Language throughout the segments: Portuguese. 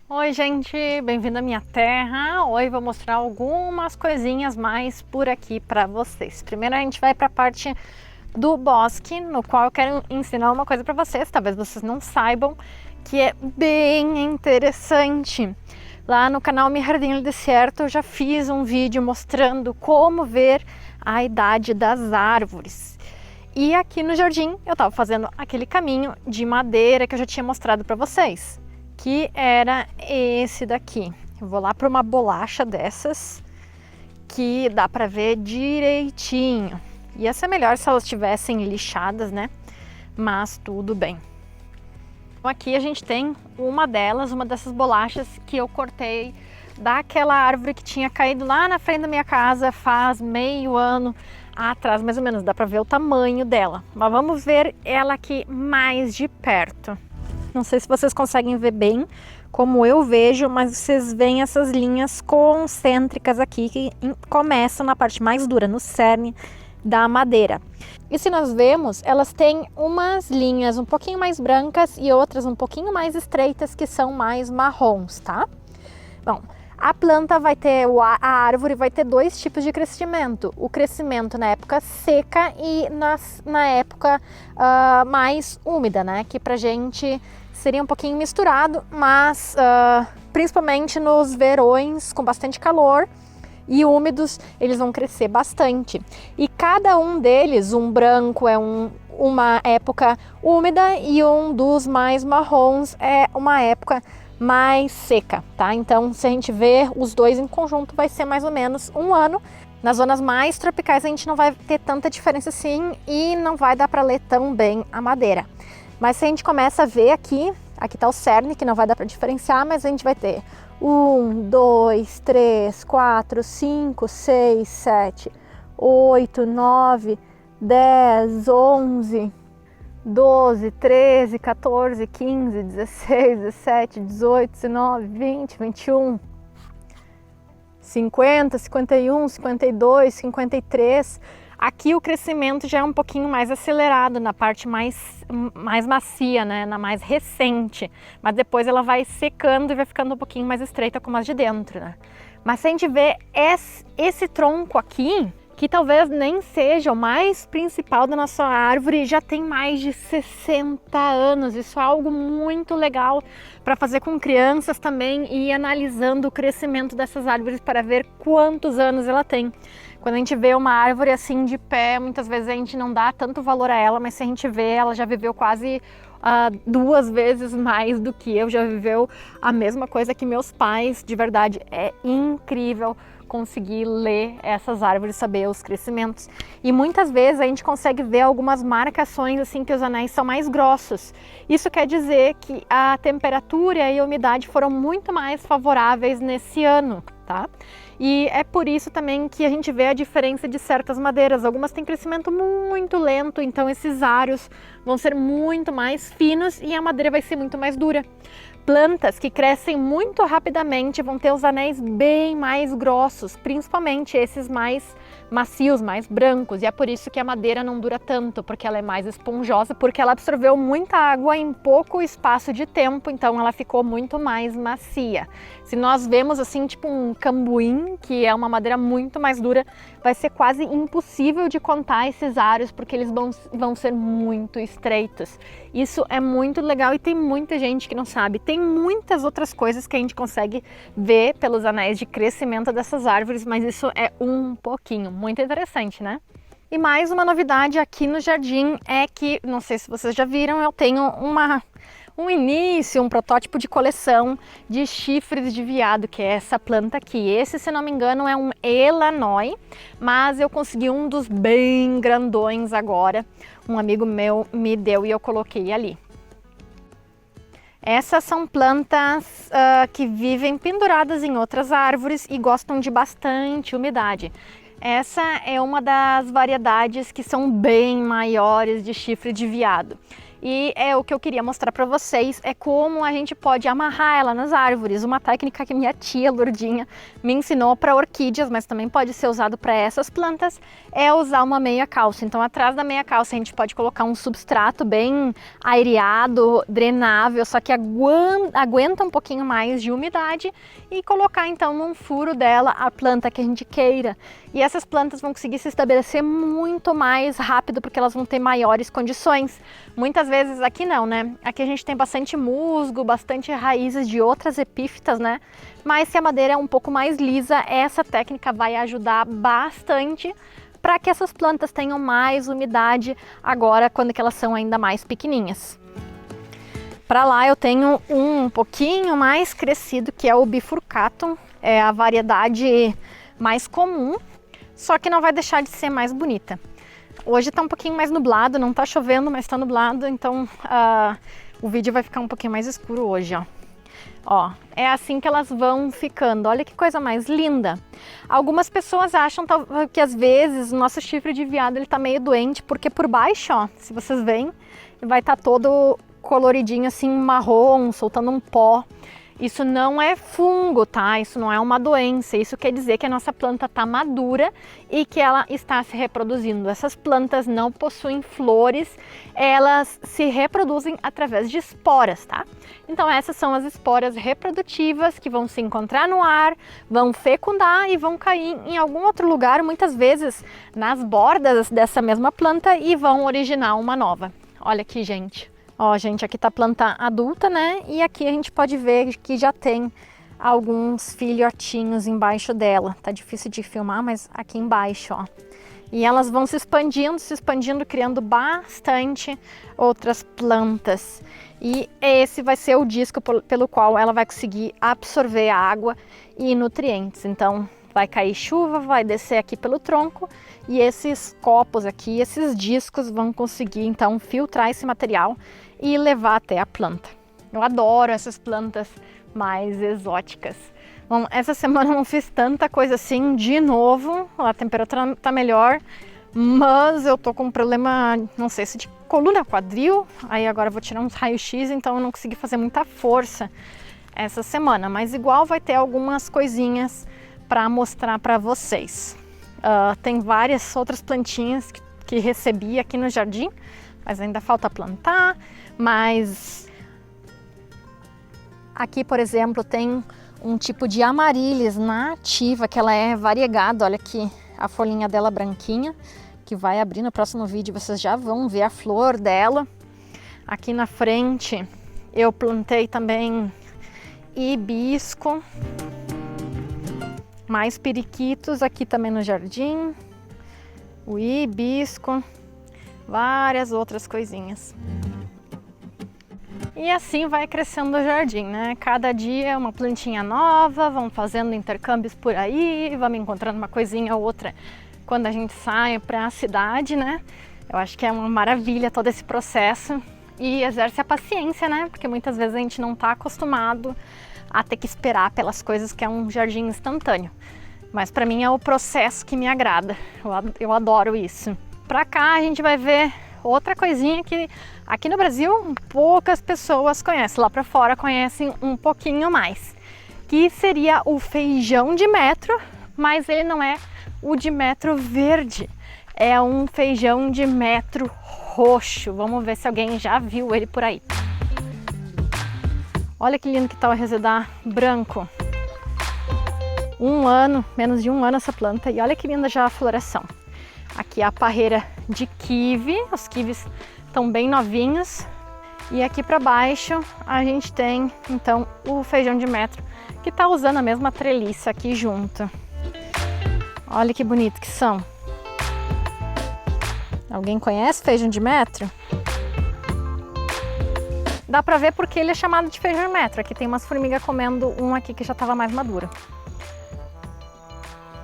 Oi gente, bem-vindo à minha terra. Hoje vou mostrar algumas coisinhas mais por aqui para vocês. Primeiro a gente vai para a parte do bosque, no qual eu quero ensinar uma coisa para vocês, talvez vocês não saibam, que é bem interessante. Lá no canal Mi Jardim Deserto eu já fiz um vídeo mostrando como ver a idade das árvores. E aqui no jardim eu estava fazendo aquele caminho de madeira que eu já tinha mostrado para vocês, que era esse daqui. Eu vou lá para uma bolacha dessas que dá para ver direitinho. Ia ser melhor se elas estivessem lixadas, né? Mas tudo bem. Então aqui a gente tem uma dessas bolachas que eu cortei daquela árvore que tinha caído lá na frente da minha casa faz meio ano atrás, mais ou menos. Dá para ver o tamanho dela. Mas vamos ver ela aqui mais de perto. Não sei se vocês conseguem ver bem como eu vejo, mas vocês veem essas linhas concêntricas aqui que começam na parte mais dura, no cerne da madeira. E se nós vemos, elas têm umas linhas um pouquinho mais brancas e outras um pouquinho mais estreitas que são mais marrons, tá? Bom, a planta vai ter, a árvore vai ter dois tipos de crescimento. O crescimento na época seca e na época mais úmida, né? Que pra gente seria um pouquinho misturado, mas principalmente nos verões com bastante calor e úmidos, eles vão crescer bastante. E cada um deles, um branco é uma época úmida e um dos mais marrons é uma época mais seca, tá? Então, se a gente ver os dois em conjunto, vai ser mais ou menos um ano. Nas zonas mais tropicais a gente não vai ter tanta diferença assim e não vai dar para ler tão bem a madeira. Mas se a gente começa a ver aqui está o cerne, que não vai dar para diferenciar, mas a gente vai ter 1, 2, 3, 4, 5, 6, 7, 8, 9, 10, 11, 12, 13, 14, 15, 16, 17, 18, 19, 20, 21, 50, 51, 52, 53. Aqui o crescimento já é um pouquinho mais acelerado na parte mais macia, né? Na mais recente, mas depois ela vai secando e vai ficando um pouquinho mais estreita como as de dentro, né? Mas se a gente vê esse tronco aqui, que talvez nem seja o mais principal da nossa árvore, já tem mais de 60 anos. Isso é algo muito legal para fazer com crianças também e ir analisando o crescimento dessas árvores para ver quantos anos ela tem. Quando a gente vê uma árvore assim de pé, muitas vezes a gente não dá tanto valor a ela, mas se a gente vê, ela já viveu quase 2 vezes mais do que eu, já viveu a mesma coisa que meus pais. De verdade, é incrível conseguir ler essas árvores, saber os crescimentos. E muitas vezes a gente consegue ver algumas marcações assim que os anéis são mais grossos. Isso quer dizer que a temperatura e a umidade foram muito mais favoráveis nesse ano, tá? E é por isso também que a gente vê a diferença de certas madeiras. Algumas têm crescimento muito lento, então esses aros vão ser muito mais finos e a madeira vai ser muito mais dura. Plantas que crescem muito rapidamente vão ter os anéis bem mais grossos, principalmente esses mais macios, mais brancos, e é por isso que a madeira não dura tanto, porque ela é mais esponjosa, porque ela absorveu muita água em pouco espaço de tempo, então ela ficou muito mais macia. Se nós vemos assim, tipo um cambuim, que é uma madeira muito mais dura, vai ser quase impossível de contar esses aros, porque eles vão ser muito estreitos. Isso é muito legal e tem muita gente que não sabe. Tem muitas outras coisas que a gente consegue ver pelos anéis de crescimento dessas árvores, mas isso é um pouquinho. Muito interessante, né? E mais uma novidade aqui no jardim é que, não sei se vocês já viram, eu tenho um protótipo de coleção de chifres de veado, que é essa planta aqui. Esse, se não me engano, é um elanói, mas eu consegui um dos bem grandões agora. Um amigo meu me deu e eu coloquei ali. Essas são plantas que vivem penduradas em outras árvores e gostam de bastante umidade. Essa é uma das variedades que são bem maiores de chifre de veado. E é o que eu queria mostrar para vocês, é como a gente pode amarrar ela nas árvores. Uma técnica que minha tia Lourdinha me ensinou para orquídeas, mas também pode ser usado para essas plantas, é usar uma meia calça. Então atrás da meia calça a gente pode colocar um substrato bem aireado, drenável, só que aguenta um pouquinho mais de umidade, e colocar então num furo dela a planta que a gente queira. E essas plantas vão conseguir se estabelecer muito mais rápido, porque elas vão ter maiores condições. Muitas vezes aqui não, né? Aqui a gente tem bastante musgo, bastante raízes de outras epífitas, né? Mas se a madeira é um pouco mais lisa, essa técnica vai ajudar bastante para que essas plantas tenham mais umidade agora, quando que elas são ainda mais pequenininhas. Para lá eu tenho um pouquinho mais crescido, que é o bifurcatum, é a variedade mais comum, só que não vai deixar de ser mais bonita. Hoje está um pouquinho mais nublado, não está chovendo, mas está nublado, então o vídeo vai ficar um pouquinho mais escuro hoje, ó. Ó, é assim que elas vão ficando. Olha que coisa mais linda. Algumas pessoas acham que às vezes o nosso chifre de veado ele tá meio doente, porque por baixo, ó, se vocês veem, vai estar todo coloridinho assim, marrom, soltando um pó. Isso não é fungo, tá? Isso não é uma doença. Isso quer dizer que a nossa planta está madura e que ela está se reproduzindo. Essas plantas não possuem flores, elas se reproduzem através de esporas, tá? Então essas são as esporas reprodutivas que vão se encontrar no ar, vão fecundar e vão cair em algum outro lugar, muitas vezes nas bordas dessa mesma planta, e vão originar uma nova. Olha aqui, gente. Ó, gente, aqui tá a planta adulta, né? E aqui a gente pode ver que já tem alguns filhotinhos embaixo dela. Tá difícil de filmar, mas aqui embaixo, ó. E elas vão se expandindo, criando bastante outras plantas. E esse vai ser o disco pelo qual ela vai conseguir absorver a água e nutrientes. Então, vai cair chuva, vai descer aqui pelo tronco, e esses copos aqui, esses discos vão conseguir então filtrar esse material e levar até a planta. Eu adoro essas plantas mais exóticas. Bom, essa semana eu não fiz tanta coisa assim de novo, a temperatura tá melhor, mas eu tô com um problema, não sei se de coluna, quadril, aí agora eu vou tirar uns raios-x, então eu não consegui fazer muita força essa semana, mas igual vai ter algumas coisinhas para mostrar para vocês. Tem várias outras plantinhas que recebi aqui no jardim, mas ainda falta plantar. Mas aqui, por exemplo, tem um tipo de amaryllis nativa, que ela é variegada. Olha aqui a folhinha dela branquinha, que vai abrir no próximo vídeo, vocês já vão ver a flor dela. Aqui na frente eu plantei também hibisco, mais periquitos aqui também no jardim, o hibisco, várias outras coisinhas. E assim vai crescendo o jardim, né? Cada dia uma plantinha nova, vão fazendo intercâmbios por aí, vamos encontrando uma coisinha ou outra quando a gente sai para a cidade, né? Eu acho que é uma maravilha todo esse processo, e exerce a paciência, né? Porque muitas vezes a gente não está acostumado a ter que esperar pelas coisas, que é um jardim instantâneo. Mas para mim é o processo que me agrada, eu adoro isso. Para cá a gente vai ver outra coisinha que aqui no Brasil poucas pessoas conhecem, lá para fora conhecem um pouquinho mais, que seria o feijão de metro, mas ele não é o de metro verde, é um feijão de metro roxo. Vamos ver se alguém já viu ele por aí. Olha que lindo que tá o resedar branco. Um ano, menos de um ano essa planta, e olha que linda já a floração. Aqui a parreira de kiwi, os kiwis estão bem novinhos. E aqui para baixo a gente tem então o feijão de metro, que tá usando a mesma treliça aqui junto. Olha que bonito que são. Alguém conhece feijão de metro? Dá pra ver porque ele é chamado de feijão de metro. Aqui tem umas formigas comendo um aqui que já estava mais maduro.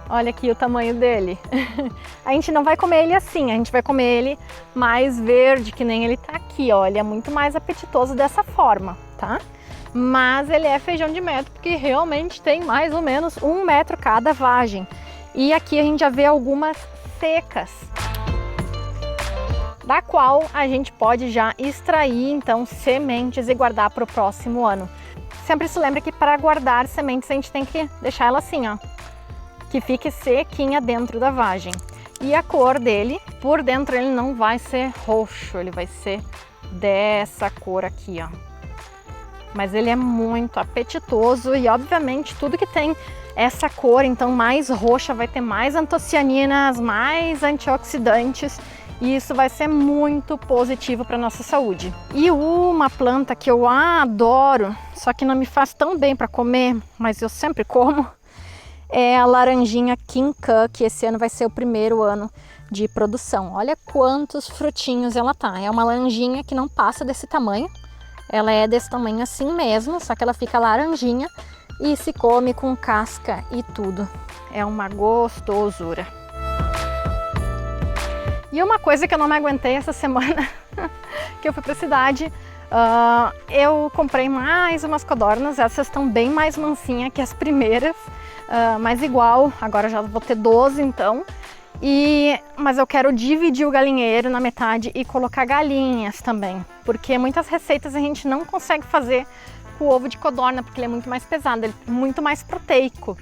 Olha aqui o tamanho dele. A gente não vai comer ele assim, a gente vai comer ele mais verde, que nem ele tá aqui, ó. Ele é muito mais apetitoso dessa forma, tá? Mas ele é feijão de metro porque realmente tem mais ou menos 1 metro cada vagem. E aqui a gente já vê algumas secas. da qual a gente pode já extrair então sementes e guardar para o próximo ano. Sempre se lembra que para guardar sementes a gente tem que deixar ela assim, ó, que fique sequinha dentro da vagem. E a cor dele, por dentro ele não vai ser roxo, ele vai ser dessa cor aqui, ó. Mas ele é muito apetitoso e obviamente tudo que tem essa cor, então mais roxa, vai ter mais antocianinas, mais antioxidantes, e isso vai ser muito positivo para nossa saúde. E uma planta que eu adoro, só que não me faz tão bem para comer, mas eu sempre como, é a laranjinha Quincan, que esse ano vai ser o primeiro ano de produção. Olha quantos frutinhos ela tá. É uma laranjinha que não passa desse tamanho. Ela é desse tamanho assim mesmo, só que ela fica laranjinha e se come com casca e tudo. É uma gostosura. E uma coisa que eu não me aguentei essa semana, que eu fui pra cidade, eu comprei mais umas codornas. Essas estão bem mais mansinhas que as primeiras, mas igual, agora já vou ter 12 então. Mas eu quero dividir o galinheiro na metade e colocar galinhas também, porque muitas receitas a gente não consegue fazer com o ovo de codorna, porque ele é muito mais pesado, ele é muito mais proteico,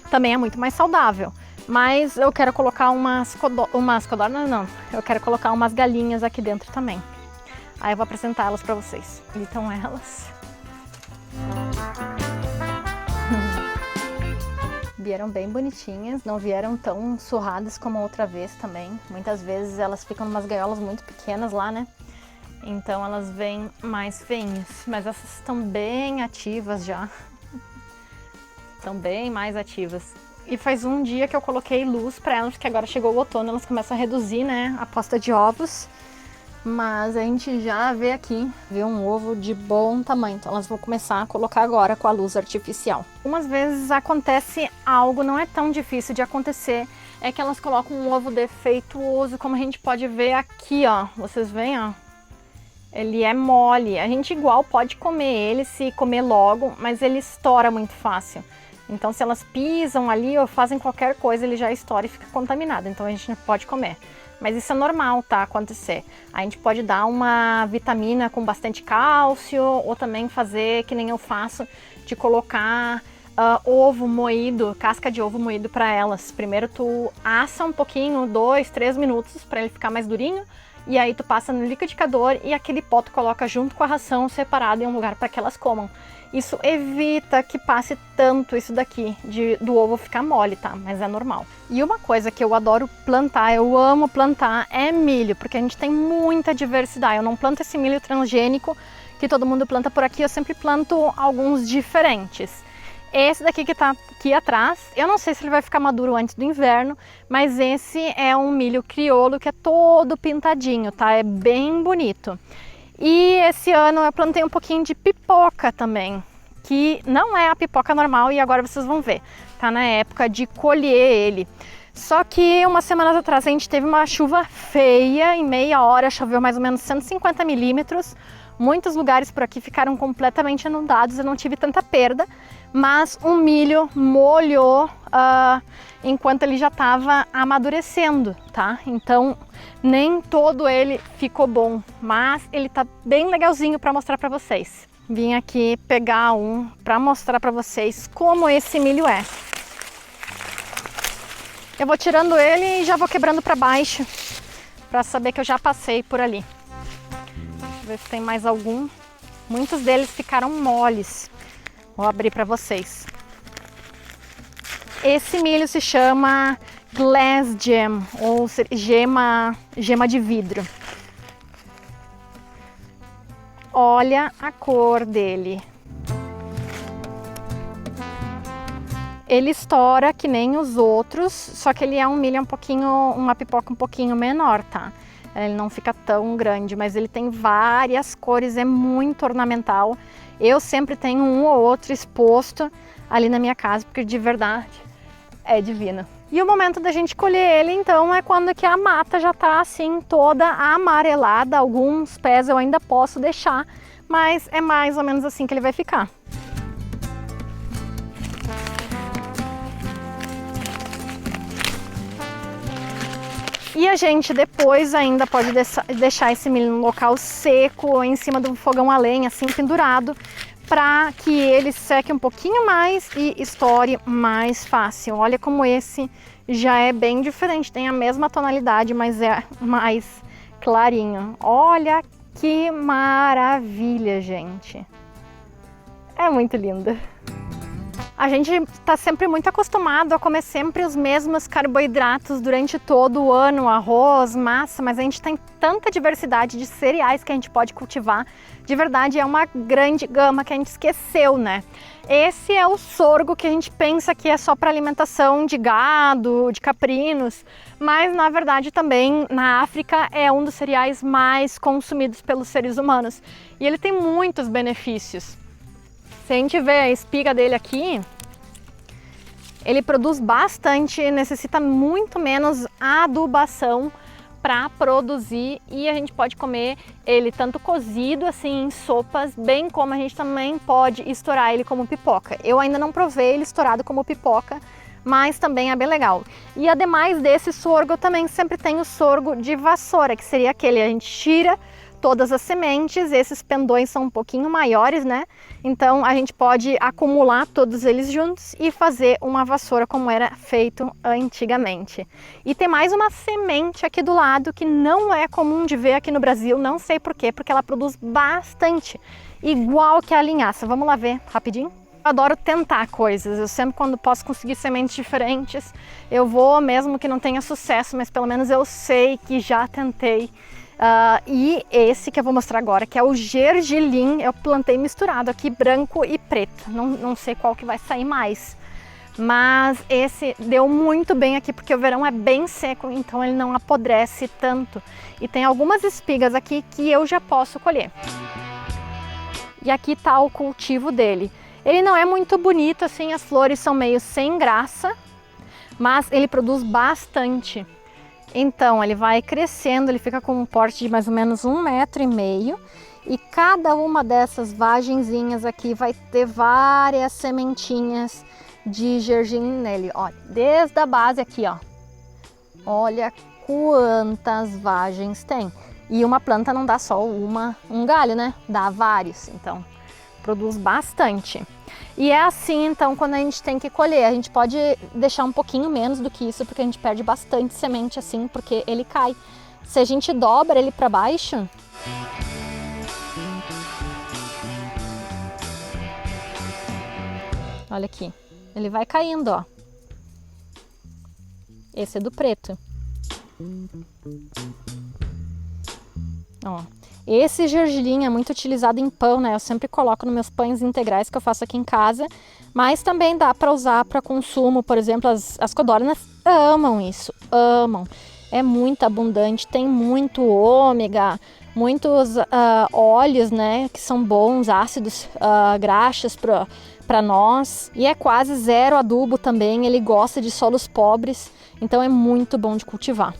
também é muito mais saudável. Mas eu quero colocar umas codornas, não, eu quero colocar umas galinhas aqui dentro também. Aí eu vou apresentar elas para vocês. Então elas vieram bem bonitinhas, não vieram tão surradas como a outra vez também. Muitas vezes elas ficam em umas gaiolas muito pequenas lá, né? Então elas vêm mais feinhas, mas essas estão bem ativas já. Estão bem mais ativas. E faz um dia que eu coloquei luz para elas, porque agora chegou o outono, elas começam a reduzir, né, a posta de ovos. Mas a gente já vê aqui, vê um ovo de bom tamanho, então elas vão começar a colocar agora com a luz artificial. Umas vezes acontece algo, não é tão difícil de acontecer, é que elas colocam um ovo defeituoso, como a gente pode ver aqui, ó. Vocês veem, ó, ele é mole. A gente igual pode comer ele, se comer logo, mas ele estoura muito fácil. Então se elas pisam ali ou fazem qualquer coisa, ele já estoura e fica contaminado, então a gente não pode comer. Mas isso é normal, tá, acontecer. A gente pode dar uma vitamina com bastante cálcio, ou também fazer, que nem eu faço, de colocar ovo moído, casca de ovo moído para elas. Primeiro tu assa um pouquinho, 2, 3 minutos, para ele ficar mais durinho, e aí tu passa no liquidificador e aquele pó tu coloca junto com a ração, separado em um lugar para que elas comam. Isso evita que passe tanto isso daqui, do ovo ficar mole, tá? Mas é normal. E uma coisa que eu adoro plantar, eu amo plantar, é milho, porque a gente tem muita diversidade. Eu não planto esse milho transgênico que todo mundo planta por aqui, eu sempre planto alguns diferentes. Esse daqui que tá aqui atrás, eu não sei se ele vai ficar maduro antes do inverno, mas esse é um milho crioulo que é todo pintadinho, tá? É bem bonito. E esse ano eu plantei um pouquinho de pipoca também, que não é a pipoca normal e agora vocês vão ver. Tá na época de colher ele. Só que umas semanas atrás a gente teve uma chuva feia, em meia hora choveu mais ou menos 150 milímetros. Muitos lugares por aqui ficaram completamente inundados, eu não tive tanta perda, mas o milho molhou enquanto ele já estava amadurecendo, tá? Então nem todo ele ficou bom, mas ele tá bem legalzinho para mostrar para vocês. Vim aqui pegar um para mostrar para vocês como esse milho é. Eu vou tirando ele e já vou quebrando para baixo, para saber que eu já passei por ali. Deixa eu ver se tem mais algum. Muitos deles ficaram moles. Vou abrir para vocês. Esse milho se chama Glass Gem, ou gema de vidro. Olha a cor dele. Ele estoura que nem os outros, só que ele é um milho uma pipoca um pouquinho menor, tá? Ele não fica tão grande, mas ele tem várias cores, é muito ornamental. Eu sempre tenho um ou outro exposto ali na minha casa, porque de verdade é divino. E o momento da gente colher ele, então, é quando que a mata já tá assim toda amarelada. Alguns pés eu ainda posso deixar, mas é mais ou menos assim que ele vai ficar. E a gente depois ainda pode deixar esse milho no local seco, em cima do fogão a lenha, assim, pendurado, para que ele seque um pouquinho mais e estoure mais fácil. Olha como esse já é bem diferente, tem a mesma tonalidade, mas é mais clarinho. Olha que maravilha, gente! É muito linda. A gente está sempre muito acostumado a comer sempre os mesmos carboidratos durante todo o ano, arroz, massa, mas a gente tem tanta diversidade de cereais que a gente pode cultivar. De verdade, é uma grande gama que a gente esqueceu, né? Esse é o sorgo que a gente pensa que é só para alimentação de gado, de caprinos, mas na verdade também na África é um dos cereais mais consumidos pelos seres humanos e ele tem muitos benefícios. Se a gente vê a espiga dele aqui, ele produz bastante, necessita muito menos adubação para produzir e a gente pode comer ele tanto cozido assim em sopas, bem como a gente também pode estourar ele como pipoca. Eu ainda não provei ele estourado como pipoca, mas também é bem legal. E ademais desse sorgo, também sempre tem o sorgo de vassoura, que seria aquele a gente tira todas as sementes, esses pendões são um pouquinho maiores, né? Então a gente pode acumular todos eles juntos e fazer uma vassoura como era feito antigamente. E tem mais uma semente aqui do lado que não é comum de ver aqui no Brasil, não sei por quê, porque ela produz bastante, igual que a linhaça. Vamos lá ver rapidinho? Eu adoro tentar coisas, eu sempre quando posso conseguir sementes diferentes, eu vou, mesmo que não tenha sucesso, mas pelo menos eu sei que já tentei. E esse que eu vou mostrar agora, que é o gergelim, eu plantei misturado aqui, branco e preto. Não sei qual que vai sair mais, mas esse deu muito bem aqui, porque o verão é bem seco, então ele não apodrece tanto. E tem algumas espigas aqui que eu já posso colher. E aqui tá o cultivo dele. Ele não é muito bonito, assim, as flores são meio sem graça, mas ele produz bastante. Então ele vai crescendo, ele fica com um porte de mais ou menos 1,5 m e cada uma dessas vagenzinhas aqui vai ter várias sementinhas de gergelim nele, olha, desde a base aqui, ó, olha quantas vagens tem. E uma planta não dá só um galho, né? Dá vários, então produz bastante. E é assim, então, quando a gente tem que colher, a gente pode deixar um pouquinho menos do que isso, porque a gente perde bastante semente assim, porque ele cai. Se a gente dobra ele para baixo, olha aqui, ele vai caindo, ó. Esse é do preto. Ó. Esse gergelim é muito utilizado em pão, né? Eu sempre coloco nos meus pães integrais que eu faço aqui em casa, mas também dá para usar para consumo, por exemplo, as codornas amam isso, amam. É muito abundante, tem muito ômega, muitos óleos, né, que são bons, ácidos graxos para nós, e é quase zero adubo também, ele gosta de solos pobres, então é muito bom de cultivar.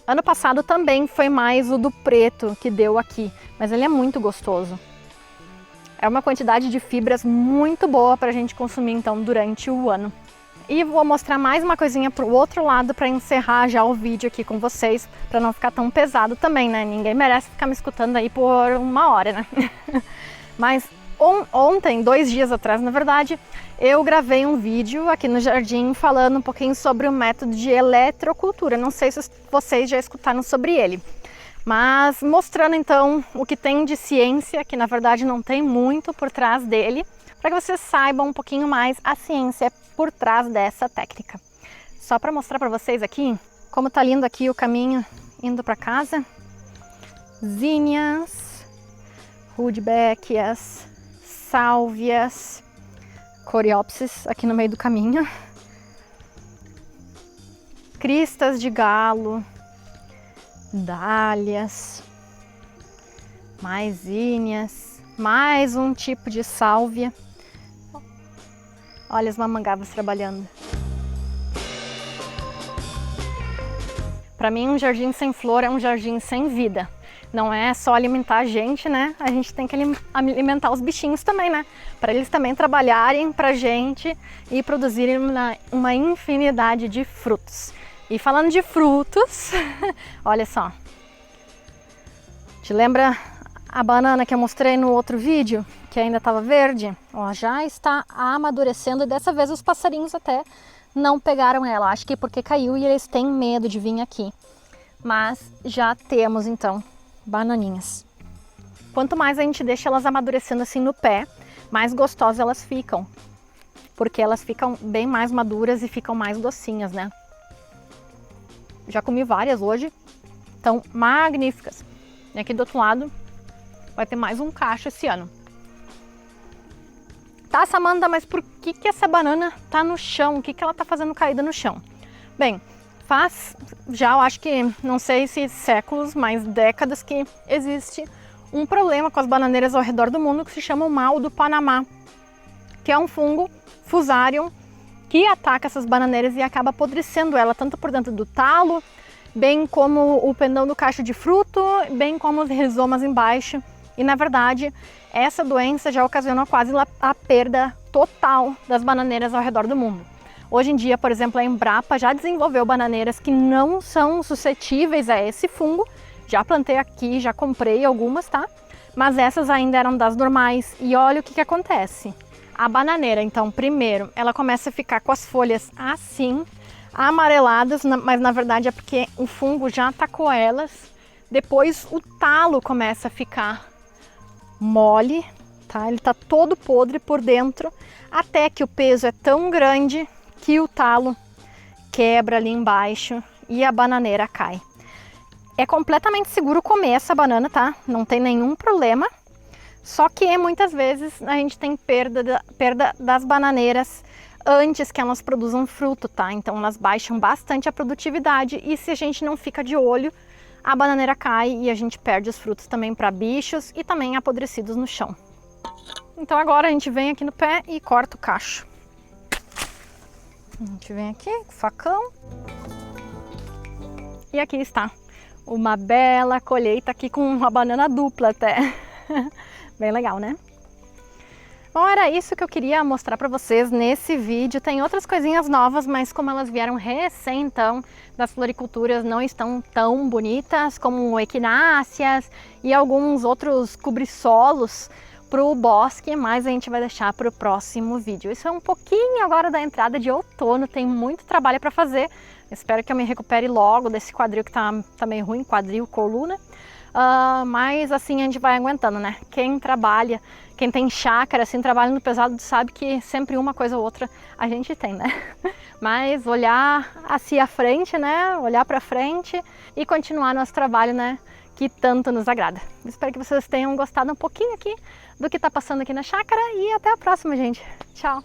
Ano passado também foi mais o do preto que deu aqui, mas ele é muito gostoso. É uma quantidade de fibras muito boa para a gente consumir então durante o ano. E vou mostrar mais uma coisinha para o outro lado para encerrar já o vídeo aqui com vocês, para não ficar tão pesado também, né? Ninguém merece ficar me escutando aí por 1 hora, né? Mas ontem, 2 dias atrás, na verdade, eu gravei um vídeo aqui no jardim falando um pouquinho sobre o método de eletrocultura. Não sei se vocês já escutaram sobre ele, mas mostrando então o que tem de ciência, que na verdade não tem muito por trás dele, para que vocês saibam um pouquinho mais a ciência por trás dessa técnica. Só para mostrar para vocês aqui como tá lindo aqui o caminho indo para casa. Zinnias, rudbeckias, sálvias, coreopsis aqui no meio do caminho, cristas de galo, dálias, mais zinnias, mais um tipo de sálvia. Olha as mamangavas trabalhando. Para mim, um jardim sem flor é um jardim sem vida. Não é só alimentar a gente, né? A gente tem que alimentar os bichinhos também, né? Para eles também trabalharem pra gente e produzirem uma infinidade de frutos. E falando de frutos, olha só. Te lembra a banana que eu mostrei no outro vídeo, que ainda estava verde? Ó, já está amadurecendo e dessa vez os passarinhos até não pegaram ela. Acho que porque caiu e eles têm medo de vir aqui. Mas já temos então bananinhas. Quanto mais a gente deixa elas amadurecendo assim no pé, mais gostosas elas ficam. Porque elas ficam bem mais maduras e ficam mais docinhas, né? Já comi várias hoje, estão magníficas. E aqui do outro lado vai ter mais um cacho esse ano. Tá, Samanta, mas por que essa banana tá no chão? O que ela tá fazendo caída no chão? Bem, faz já, eu acho que, não sei se séculos, mas décadas que existe um problema com as bananeiras ao redor do mundo que se chama o mal do Panamá, que é um fungo Fusarium que ataca essas bananeiras e acaba apodrecendo ela, tanto por dentro do talo, bem como o pendão do cacho de fruto, bem como os rizomas embaixo. E na verdade, essa doença já ocasionou quase a perda total das bananeiras ao redor do mundo. Hoje em dia, por exemplo, a Embrapa já desenvolveu bananeiras que não são suscetíveis a esse fungo. Já plantei aqui, já comprei algumas, tá? Mas essas ainda eram das normais. E olha o que acontece. A bananeira, então, primeiro, ela começa a ficar com as folhas assim, amareladas, mas na verdade é porque o fungo já atacou elas. Depois o talo começa a ficar mole, tá? Ele tá todo podre por dentro, até que o peso é tão grande que o talo quebra ali embaixo e a bananeira cai. É completamente seguro comer essa banana, tá? Não tem nenhum problema. Só que muitas vezes a gente tem perda das bananeiras antes que elas produzam fruto, tá? Então elas baixam bastante a produtividade e se a gente não fica de olho, a bananeira cai e a gente perde os frutos também para bichos e também apodrecidos no chão. Então agora a gente vem aqui no pé e corta o cacho. A gente vem aqui com o facão. E aqui está uma bela colheita aqui com uma banana dupla até. Bem legal, né? Bom, era isso que eu queria mostrar para vocês nesse vídeo. Tem outras coisinhas novas, mas como elas vieram recém, então, das floriculturas não estão tão bonitas como equináceas e alguns outros cobrisolos para o bosque, mas a gente vai deixar para o próximo vídeo. Isso é um pouquinho agora da entrada de outono, tem muito trabalho para fazer. Espero que eu me recupere logo desse quadril que tá meio ruim, quadril, coluna. Mas assim a gente vai aguentando, né? Quem trabalha, quem tem chácara, assim, trabalha no pesado, sabe que sempre uma coisa ou outra a gente tem, né? Mas olhar assim à frente, né? Olhar pra frente e continuar nosso trabalho, né? Que tanto nos agrada. Espero que vocês tenham gostado um pouquinho aqui do que tá passando aqui na chácara e até a próxima, gente. Tchau!